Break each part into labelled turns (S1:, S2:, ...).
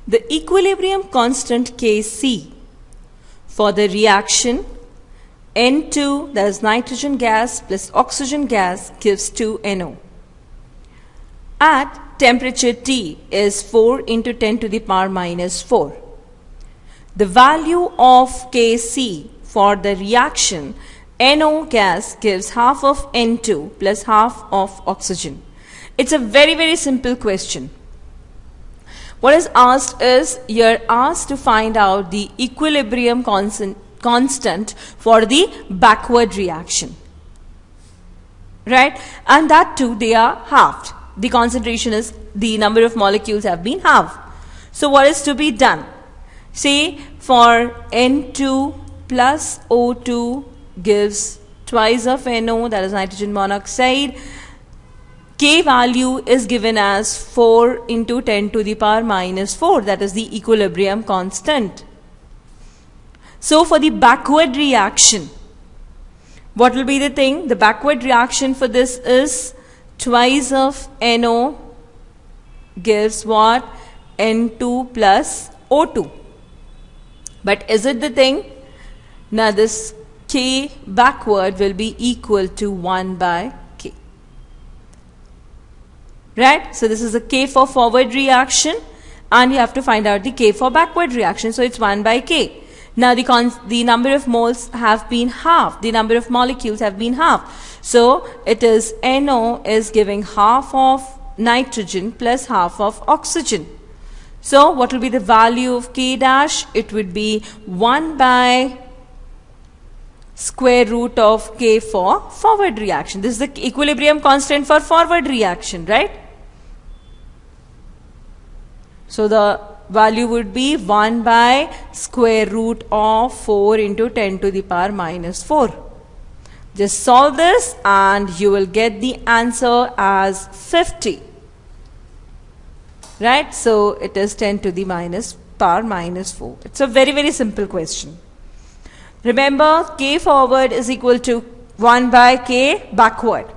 S1: The equilibrium constant Kc for the reaction N2, that is nitrogen gas plus oxygen gas, gives 2NO. At temperature T is 4 into 10 to the power minus 4. The value of Kc for the reaction NO gas gives half of N2 plus half of oxygen. It's a very simple question. What is asked is, you're asked to find out the equilibrium constant for the backward reaction. Right? And that too, they are halved. The concentration is, the number of molecules have been halved. So what is to be done? Say for N2 plus O2 gives twice of NO, that is nitrogen monoxide. K value is given as 4 into 10 to the power minus 4, that is the equilibrium constant. So for the backward reaction, what will be the thing? The backward reaction for this is twice of NO gives what? N2 plus O2. But is it the thing? Now this K backward will be equal to 1 by K. Right? So this is the K for forward reaction, and you have to find out the K for backward reaction. So it's 1 by K. Now the number of moles have been halved. The number of molecules have been halved. So it is NO is giving half of nitrogen plus half of oxygen. So what will be the value of K dash? It would be 1 by square root of K for forward reaction. This is the equilibrium constant for forward reaction, right? So the value would be 1 by square root of 4 into 10 to the power minus 4. Just solve this and you will get the answer as 50. Right? So it is 10 to the power minus 4. It's a very simple question. Remember, K forward is equal to 1 by K backward.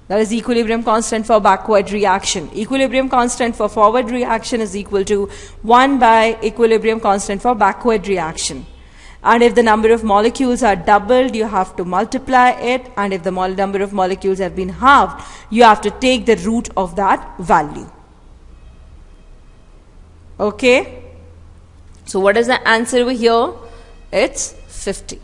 S1: That is equilibrium constant for backward reaction. Equilibrium constant for forward reaction is equal to 1 by equilibrium constant for backward reaction. And if the number of molecules are doubled, you have to multiply it. And if the number of molecules have been halved, you have to take the root of that value. Okay? So what is the answer over here? It's 50.